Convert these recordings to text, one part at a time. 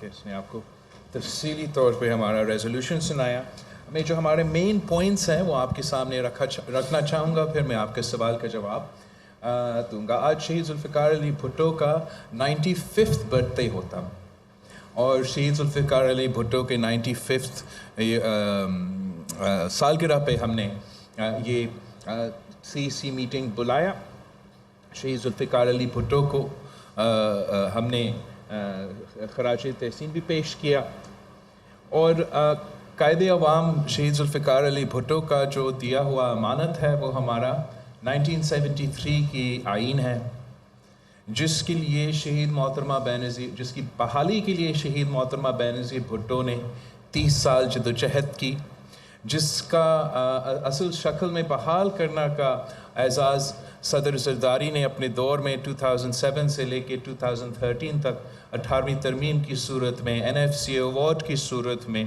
کہ اس نے آپ کو تفصیلی طور پہ ہمارا ریزولوشن سنایا. میں جو ہمارے مین پوائنٹس ہیں وہ آپ کے سامنے رکھنا چاہوں گا, پھر میں آپ کے سوال کا جواب دوں گا. آج شہید ذوالفقار علی بھٹو کا 95th برتھ ڈے ہوتا, اور شہید ذوالفقار علی بھٹو کے 95th سالگرہ پہ ہم نے یہ سی میٹنگ بلایا. شہید ذوالفقار علی بھٹو کو ہم نے خراج تحسین بھی پیش کیا, اور قائد عوام شہید ذوالفقار علی بھٹو کا جو دیا ہوا امانت ہے وہ ہمارا 1973 کی آئین ہے, جس کے لیے شہید محترمہ بینظیر, جس کی بحالی کے لیے شہید محترمہ بینظیر بھٹو نے 30 سال جدوجہد کی, جس کا اصل شکل میں بحال کرنا کا اعزاز صدر زرداری نے اپنے دور میں 2007 سے لے کے 2013 تک 18ویں ترمیم کی صورت میں NFC ایوارڈ کی صورت میں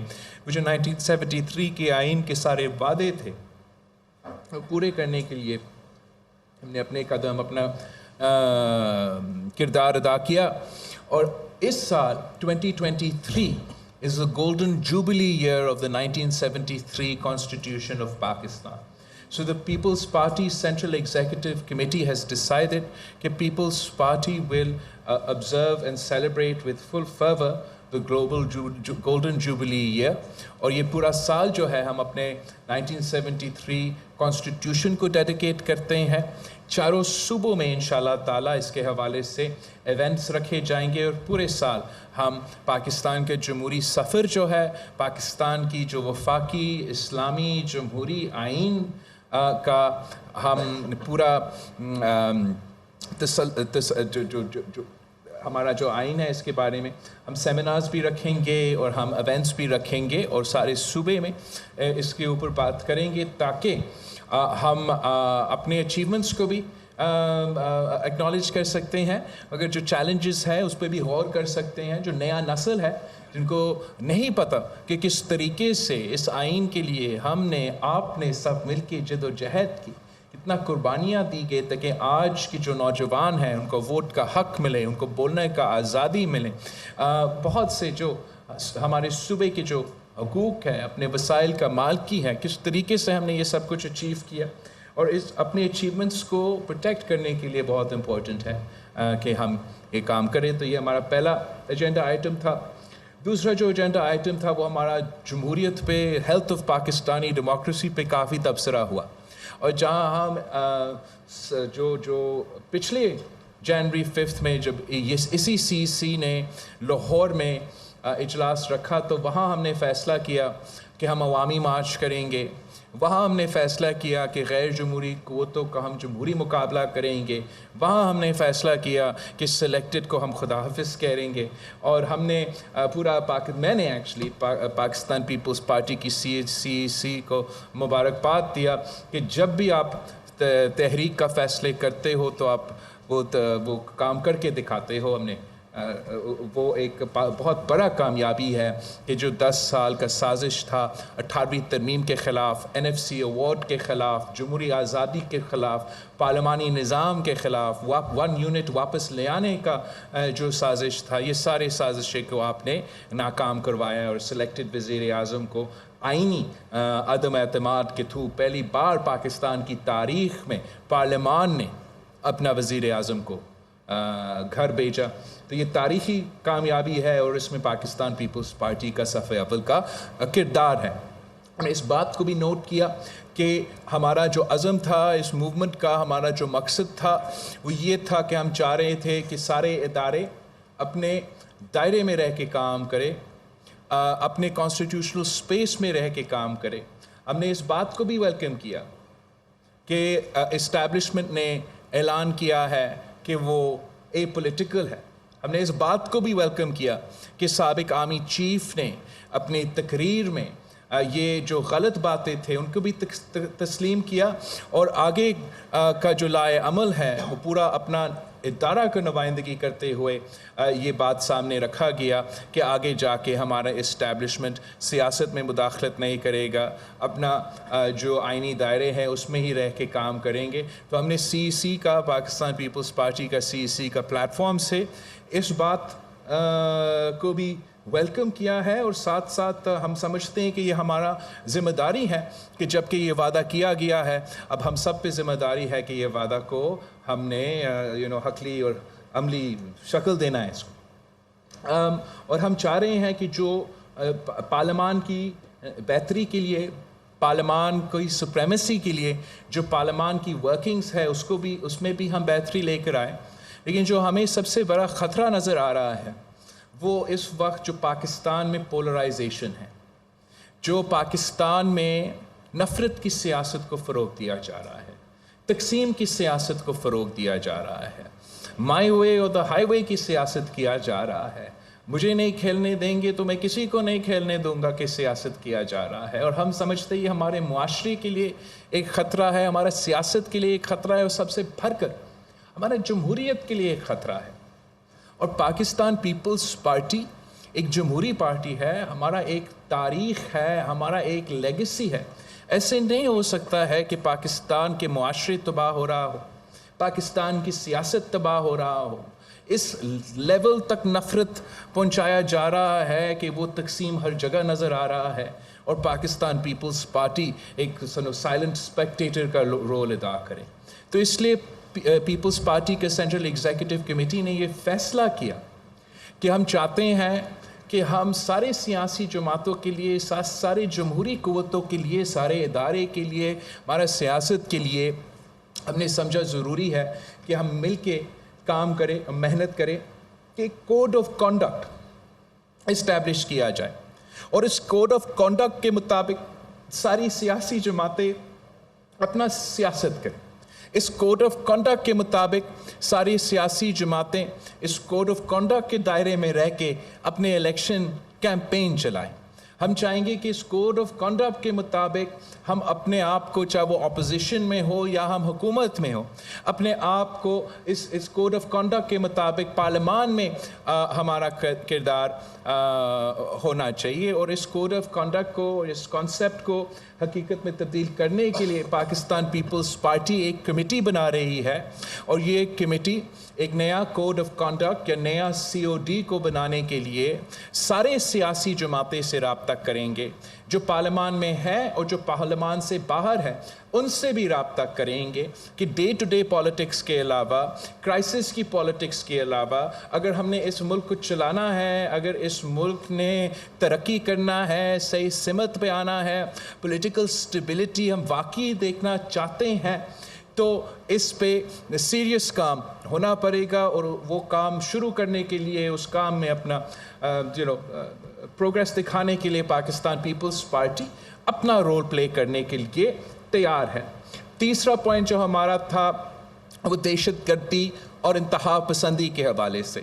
وہ جو 1973 کے آئین کے سارے وعدے تھے وہ پورے کرنے کے لیے ہم نے اپنے قدم اپنا کردار ادا کیا. اور اس سال 2023 is the golden jubilee year of the 1973 Constitution of Pakistan. So the People's Party Central Executive Committee has decided that People's Party will observe and celebrate with full fervor the global golden jubilee year. اور یہ پورا سال جو ہے ہم اپنے 1973 Constitution کو dedicate کرتے ہیں. چاروں صوبوں میں انشاءاللہ تعالیٰ اس کے حوالے سے ایونٹس رکھے جائیں گے, اور پورے سال ہم پاکستان کے جمہوری سفر جو ہے, پاکستان کی جو وفاقی اسلامی جمہوری آئین کا ہم پورا ہمارا جو آئین ہے اس کے بارے میں ہم سیمینارز بھی رکھیں گے اور ہم ایونٹس بھی رکھیں گے, اور سارے صوبے میں اس کے اوپر بات کریں گے تاکہ ہم اپنے اچیومنٹس کو بھی ایکنالج کر سکتے ہیں, اگر جو چیلنجز ہے اس پہ بھی غور کر سکتے ہیں. جو نیا نسل ہے جن کو نہیں پتہ کہ کس طریقے سے اس آئین کے لیے ہم نے آپ نے سب مل کے جد و جہد کی, کتنا قربانیاں دی گئی تاکہ آج کی جو نوجوان ہیں ان کو ووٹ کا حق ملے, ان کو بولنے کا آزادی ملے. بہت سے جو ہمارے صوبے کے جو حقوق ہے, اپنے وسائل کا مالکی ہے, کس طریقے سے ہم نے یہ سب کچھ اچیو کیا, اور اس اپنے اچیومنٹس کو پروٹیکٹ کرنے کے لیے بہت امپورٹنٹ ہے کہ ہم یہ کام کریں. تو یہ ہمارا پہلا ایجنڈا آئٹم تھا. دوسرا جو ایجنڈا آئٹم تھا وہ ہمارا جمہوریت پہ, ہیلتھ آف پاکستانی ڈیموکریسی پہ کافی تبصرہ ہوا, اور جہاں ہم جو پچھلے جنوری 5 میں جب اسی CC نے لاہور میں اجلاس رکھا تو وہاں ہم نے فیصلہ کیا کہ ہم عوامی مارچ کریں گے. وہاں ہم نے فیصلہ کیا کہ غیر جمہوری قوتوں کا ہم جمہوری مقابلہ کریں گے. وہاں ہم نے فیصلہ کیا کہ سلیکٹڈ کو ہم خدا حافظ کریں گے. اور ہم نے پورا میں نے ایکچولی پاکستان پیپلز پارٹی کی CC کو مبارکباد دیا کہ جب بھی آپ تحریک کا فیصلے کرتے ہو تو آپ وہ کام کر کے دکھاتے ہو. ہم نے وہ ایک بہت بڑا کامیابی ہے کہ جو 10 سال کا سازش تھا 18ویں ترمیم کے خلاف, NFC ایوارڈ کے خلاف, جمہوری آزادی کے خلاف, پارلیمانی نظام کے خلاف, 1 یونٹ واپس لے آنے کا جو سازش تھا, یہ سارے سازشیں کو آپ نے ناکام کروایا. اور سلیکٹڈ وزیر اعظم کو آئینی عدم اعتماد کے تھرو پہلی بار پاکستان کی تاریخ میں پارلیمان نے اپنا وزیر اعظم کو گھر بھیجا. تو یہ تاریخی کامیابی ہے, اور اس میں پاکستان پیپلز پارٹی کا صف اول کا کردار ہے. ہم نے اس بات کو بھی نوٹ کیا کہ ہمارا جو عزم تھا اس موومنٹ کا, ہمارا جو مقصد تھا وہ یہ تھا کہ ہم چاہ رہے تھے کہ سارے ادارے اپنے دائرے میں رہ کے کام کرے, اپنے کانسٹیٹیوشنل سپیس میں رہ کے کام کرے. ہم نے اس بات کو بھی ویلکم کیا کہ اسٹیبلشمنٹ نے اعلان کیا ہے کہ وہ اے پولیٹیکل ہے. ہم نے اس بات کو بھی ویلکم کیا کہ سابق آرمی چیف نے اپنی تقریر میں یہ جو غلط باتیں تھے ان کو بھی تسلیم کیا, اور آگے کا جو لائے عمل ہے وہ پورا اپنا ادارہ کو نمائندگی کرتے ہوئے یہ بات سامنے رکھا گیا کہ آگے جا کے ہمارا اسٹیبلشمنٹ سیاست میں مداخلت نہیں کرے گا, اپنا جو آئینی دائرے ہیں اس میں ہی رہ کے کام کریں گے. تو ہم نے CC کا, پاکستان پیپلز پارٹی کا CC کا پلیٹ فارم سے اس بات کو بھی ویلکم کیا ہے، اور ساتھ ساتھ ہم سمجھتے ہیں کہ یہ ہمارا ذمہ داری ہے کہ جب کہ یہ وعدہ کیا گیا ہے، اب ہم سب پہ ذمہ داری ہے کہ یہ وعدہ کو ہم نے حقلی اور عملی شکل دینا ہے اس کو۔ اور ہم چاہ رہے ہیں کہ جو پارلیمان کی بہتری کے لیے، پارلیمان کی سپریمیسی کے لیے جو پارلیمان کی ورکنگز ہے اس میں بھی ہم بہتری لے کر آئیں۔ لیکن جو ہمیں سب سے بڑا خطرہ نظر آ رہا ہے وہ اس وقت جو پاکستان میں پولرائزیشن ہے، جو پاکستان میں نفرت کی سیاست کو فروغ دیا جا رہا ہے، تقسیم کی سیاست کو فروغ دیا جا رہا ہے، مائی وے اور دا ہائی وے کی سیاست کیا جا رہا ہے، مجھے نہیں کھیلنے دیں گے تو میں کسی کو نہیں کھیلنے دوں گا کہ سیاست کیا جا رہا ہے۔ اور ہم سمجھتے ہیں یہ ہمارے معاشرے کے لیے ایک خطرہ ہے، ہمارا سیاست کے لیے ایک خطرہ ہے، اور سب سے بڑھ کر ہمارا جمہوریت کے لیے ایک خطرہ ہے۔ اور پاکستان پیپلز پارٹی ایک جمہوری پارٹی ہے، ہمارا ایک تاریخ ہے، ہمارا ایک لیگیسی ہے۔ ایسے نہیں ہو سکتا ہے کہ پاکستان کے معاشرے تباہ ہو رہا ہو، پاکستان کی سیاست تباہ ہو رہا ہو، اس لیول تک نفرت پہنچایا جا رہا ہے کہ وہ تقسیم ہر جگہ نظر آ رہا ہے، اور پاکستان پیپلز پارٹی ایک سائلنٹ اسپیکٹیٹر کا رول ادا کرے۔ تو اس لیے پیپلز پارٹی کے سینٹرل ایگزیکٹو کمیٹی نے یہ فیصلہ کیا کہ ہم چاہتے ہیں کہ ہم سارے سیاسی جماعتوں کے لیے، سارے جمہوری قوتوں کے لیے، سارے ادارے کے لیے، ہمارا سیاست کے لیے ہم نے سمجھا ضروری ہے کہ ہم مل کے کام کریں، محنت کریں کہ کوڈ آف کنڈکٹ اسٹیبلش کیا جائے، اور اس کوڈ آف کنڈکٹ کے مطابق ساری سیاسی جماعتیں اپنا سیاست کریں۔ اس کوڈ آف کنڈکٹ کے مطابق ساری سیاسی جماعتیں اس کوڈ آف کنڈکٹ کے دائرے میں رہ کے اپنے الیکشن کیمپین چلائیں۔ ہم چاہیں گے کہ اس کوڈ آف کنڈکٹ کے مطابق ہم اپنے آپ کو، چاہے وہ اپوزیشن میں ہو یا ہم حکومت میں ہو، اپنے آپ کو اس کوڈ آف کنڈکٹ کے مطابق پارلیمان میں ہمارا کردار ہونا چاہیے۔ اور اس کوڈ آف کنڈکٹ کو، اس کانسیپٹ کو حقیقت میں تبدیل کرنے کے لیے پاکستان پیپلز پارٹی ایک کمیٹی بنا رہی ہے، اور یہ کمیٹی ایک نیا کوڈ آف کنڈکٹ یا نیا COD کو بنانے کے لیے سارے سیاسی جماعتیں سے رابطہ کریں گے، جو پارلیمان میں ہے اور جو پارلیمان سے باہر ہے ان سے بھی رابطہ کریں گے کہ ڈے ٹو ڈے پالیٹکس کے علاوہ، کرائسس کی پالیٹکس کے علاوہ، اگر ہم نے اس ملک کو چلانا ہے، اگر اس ملک نے ترقی کرنا ہے، صحیح سمت پہ آنا ہے، پولیٹیکل سٹیبلٹی ہم واقعی دیکھنا چاہتے ہیں، تو اس پہ سیریس کام ہونا پڑے گا۔ اور وہ کام شروع کرنے کے لیے، اس کام میں اپنا پروگریس دکھانے کے لیے پاکستان پیپلز پارٹی اپنا رول پلے کرنے کے لیے تیار ہے۔ تیسرا پوائنٹ جو ہمارا تھا وہ دہشت گردی اور انتہا پسندی کے حوالے سے۔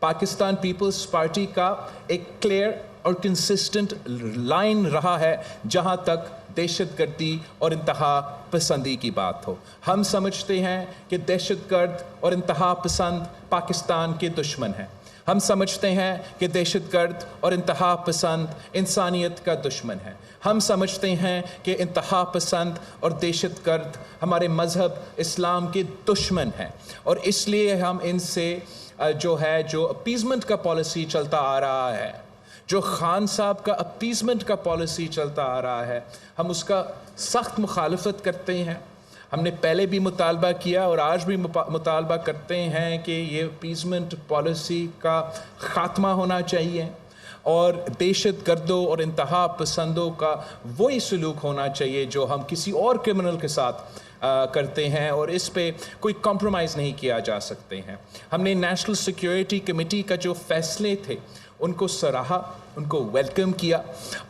پاکستان پیپلز پارٹی کا ایک کلیئر اور کنسسٹنٹ لائن رہا ہے جہاں تک دہشت گردی اور انتہا پسندی کی بات ہو۔ ہم سمجھتے ہیں کہ دہشت گرد اور انتہا پسند پاکستان کے دشمن ہیں۔ ہم سمجھتے ہیں کہ دہشت گرد اور انتہا پسند انسانیت کا دشمن ہے۔ ہم سمجھتے ہیں کہ انتہا پسند اور دہشت گرد ہمارے مذہب اسلام کے دشمن ہیں، اور اس لیے ہم ان سے جو اپیزمنٹ کا پالیسی چلتا آ رہا ہے، جو خان صاحب کا اپیزمنٹ کا پالیسی چلتا آ رہا ہے، ہم اس کا سخت مخالفت کرتے ہیں۔ ہم نے پہلے بھی مطالبہ کیا اور آج بھی مطالبہ کرتے ہیں کہ یہ اپیزمنٹ پالیسی کا خاتمہ ہونا چاہیے، اور دہشت گردوں اور انتہا پسندوں کا وہی سلوک ہونا چاہیے جو ہم کسی اور کرمنل کے ساتھ کرتے ہیں، اور اس پہ کوئی کمپرومائز نہیں کیا جا سکتے ہیں۔ ہم نے نیشنل سیکیورٹی کمیٹی کا جو فیصلے تھے ان کو سراہا، ان کو ویلکم کیا،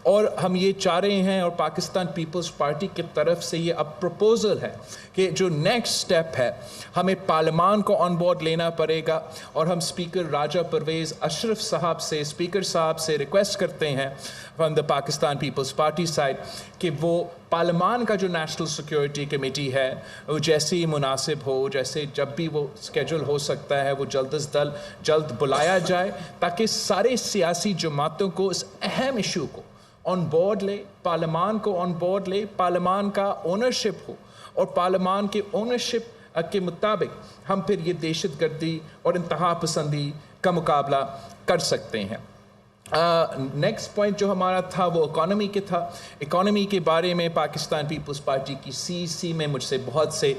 اور ہم یہ چاہ رہے ہیں، اور پاکستان پیپلز پارٹی کی طرف سے یہ اب پروپوزل ہے کہ جو نیکسٹ سٹیپ ہے، ہمیں پارلیمان کو آن بورڈ لینا پڑے گا، اور ہم اسپیکر راجہ پرویز اشرف صاحب سے، اسپیکر صاحب سے ریکویسٹ کرتے ہیں from the Pakistan Peoples Party side کہ وہ پارلیمان کا جو نیشنل سیکیورٹی کمیٹی ہے وہ جیسے ہی مناسب ہو، جیسے جب بھی وہ اسکیجول ہو سکتا ہے، وہ جلد بلایا جائے، تاکہ سارے سیاسی جماعتوں کو اس اہم ایشو کو آن بورڈ لے، پارلیمان کو آن بورڈ لے، پارلیمان کا اونرشپ ہو، اور پارلیمان کے اونرشپ کے مطابق ہم پھر یہ دہشت گردی اور انتہا پسندی کا مقابلہ کر سکتے ہیں۔ نیکسٹ پوائنٹ جو ہمارا تھا وہ اکانومی کے تھا. اکانومی کے بارے میں پاکستان پیپلز پارٹی کی CEC میں مجھ سے بہت سے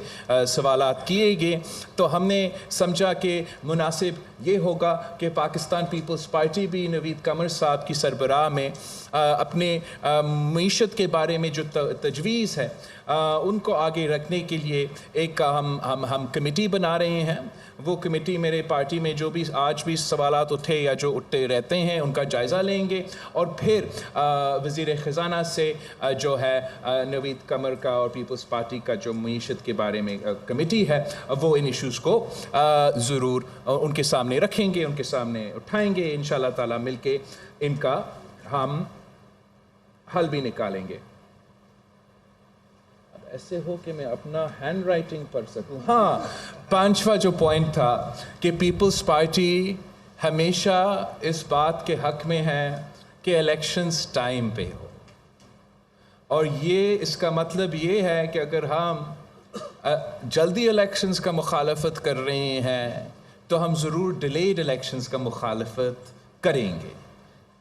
سوالات کیے گئے, تو ہم نے سمجھا کہ مناسب یہ ہوگا کہ پاکستان پیپلز پارٹی بھی نوید قمر صاحب کی سربراہ میں اپنے معیشت کے بارے میں جو تجویز ہے ان کو آگے رکھنے کے لیے ایک ہم کمیٹی بنا رہے ہیں. وہ کمیٹی میرے پارٹی میں جو بھی آج بھی سوالات اٹھے یا جو اٹھتے رہتے ہیں ان کا جائزہ لیں گے, اور پھر وزیر خزانہ سے جو ہے نوید قمر کا اور پیپلز پارٹی کا جو معیشت کے بارے میں کمیٹی ہے وہ ان ایشوز کو ضرور ان کے سامنے رکھیں گے, ان کے سامنے اٹھائیں گے. انشاءاللہ تعالی مل کے ان کا ہم حل بھی نکالیں گے. ایسے ہو کہ میں اپنا ہینڈ رائٹنگ پڑھ سکوں. ہاں, 5واں جو پوائنٹ تھا کہ پیپلز پارٹی ہمیشہ اس بات کے حق میں ہے کہ الیکشنز ٹائم پہ ہو, اور یہ اس کا مطلب یہ ہے کہ اگر ہم جلدی الیکشنز کا مخالفت کر رہے ہیں تو ہم ضرور ڈیلیڈ الیکشنز کا مخالفت کریں گے,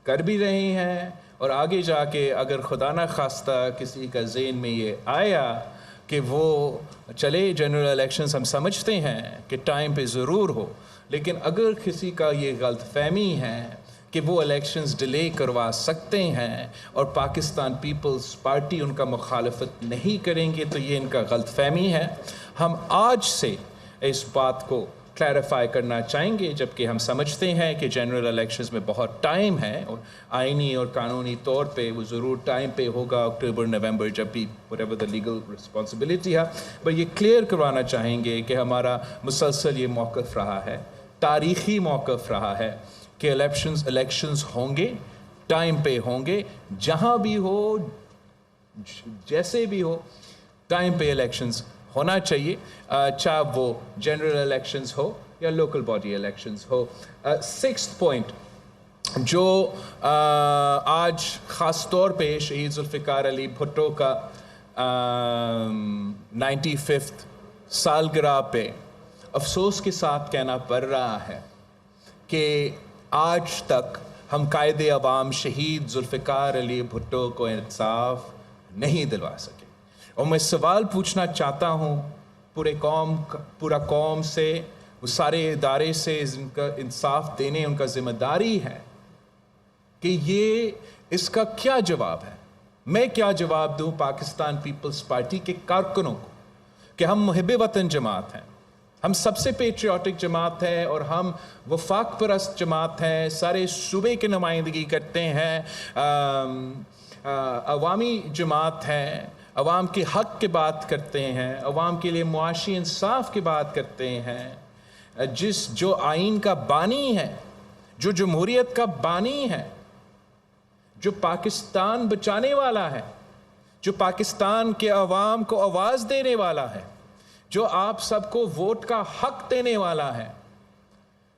کر بھی رہے ہیں. اور آگے جا کے اگر خدا نہ خواستہ کسی کا ذہن میں یہ آیا کہ وہ چلے جنرل الیکشنز ہم سمجھتے ہیں کہ ٹائم پہ ضرور ہو, لیکن اگر کسی کا یہ غلط فہمی ہے کہ وہ الیکشنز ڈیلے کروا سکتے ہیں اور پاکستان پیپلز پارٹی ان کا مخالفت نہیں کریں گے, تو یہ ان کا غلط فہمی ہے. ہم آج سے اس بات کو کلیریفائی کرنا چاہیں گے, جبکہ ہم سمجھتے ہیں کہ جنرل الیکشنز میں بہت ٹائم ہے اور آئینی اور قانونی طور پہ وہ ضرور ٹائم پہ ہوگا, اکتوبر نومبر جب بھی whatever the legal responsibility ہے. پر یہ کلیئر کروانا چاہیں گے کہ ہمارا مسلسل یہ موقف رہا ہے, تاریخی موقف رہا ہے کہ الیکشنز ہوں گے, ٹائم پہ ہوں گے, جہاں بھی ہو جیسے بھی ہو ٹائم پہ الیکشنز ہونا چاہیے, چاہے وہ جنرل الیکشنز ہو یا لوکل باڈی الیکشنز ہو. 6th پوائنٹ جو آج خاص طور پہ شہید ذوالفقار علی بھٹو کا 95th سالگرہ پہ افسوس کے ساتھ کہنا پڑ رہا ہے کہ آج تک ہم قائد عوام شہید ذوالفقار علی بھٹو کو انصاف نہیں دلوا سکے. اور میں سوال پوچھنا چاہتا ہوں پورا قوم سے, وہ سارے ادارے سے ان کا انصاف دینے ان کا ذمہ داری ہے کہ یہ اس کا کیا جواب ہے. میں کیا جواب دوں پاکستان پیپلز پارٹی کے کارکنوں کو کہ ہم محب وطن جماعت ہیں, ہم سب سے پیٹریوٹک جماعت ہے اور ہم وفاق پرست جماعت ہیں, سارے صوبے کی نمائندگی کرتے ہیں, عوامی جماعت ہے, عوام کے حق کی بات کرتے ہیں, عوام کے لیے معاشی انصاف کی بات کرتے ہیں. جو آئین کا بانی ہے, جو جمہوریت کا بانی ہے, جو پاکستان بچانے والا ہے, جو پاکستان کے عوام کو آواز دینے والا ہے, جو آپ سب کو ووٹ کا حق دینے والا ہے,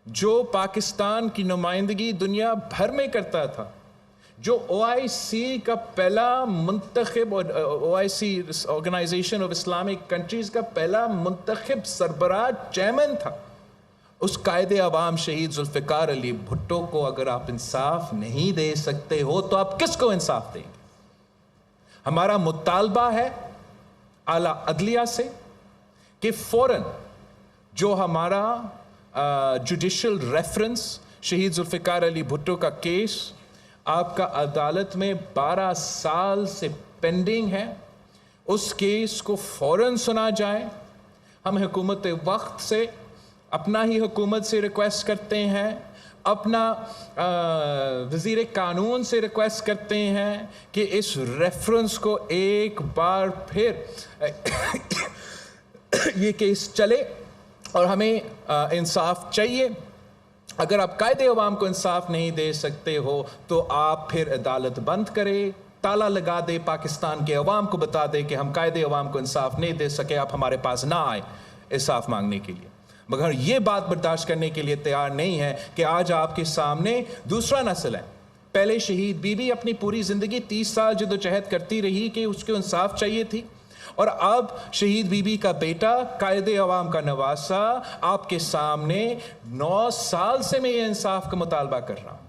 جو پاکستان کی نمائندگی دنیا بھر میں کرتا تھا, جو OIC کا پہلا منتخب OIC organisation of Islamic countries کا پہلا منتخب سربراہ چیئرمین تھا, اس قائد عوام شہید ذوالفقار علی بھٹو کو اگر آپ انصاف نہیں دے سکتے ہو تو آپ کس کو انصاف دیں گے؟ ہمارا مطالبہ ہے اعلیٰ عدلیہ سے کہ فوراً جو ہمارا جوڈیشل ریفرنس شہید ذوالفقار علی بھٹو کا کیس آپ کا عدالت میں 12 سال سے پینڈنگ ہے, اس کیس کو فوراً سنا جائے. ہم حکومت وقت سے اپنا ہی حکومت سے ریکویسٹ کرتے ہیں, اپنا وزیر قانون سے ریکویسٹ کرتے ہیں کہ اس ریفرنس کو ایک بار پھر یہ کیس چلے اور ہمیں انصاف چاہیے. اگر آپ قائد عوام کو انصاف نہیں دے سکتے ہو تو آپ پھر عدالت بند کرے, تالا لگا دے, پاکستان کے عوام کو بتا دے کہ ہم قائد عوام کو انصاف نہیں دے سکے, آپ ہمارے پاس نہ آئے انصاف مانگنے کے لیے. مگر یہ بات برداشت کرنے کے لیے تیار نہیں ہے کہ آج آپ کے سامنے دوسرا نسل ہے. پہلے شہید بی بی اپنی پوری زندگی 30 سال جدوجہد کرتی رہی کہ اس کو انصاف چاہیے تھی, اور اب شہید بی بی کا بیٹا قائد عوام کا نواسہ آپ کے سامنے 9 سال سے میں یہ انصاف کا مطالبہ کر رہا ہوں.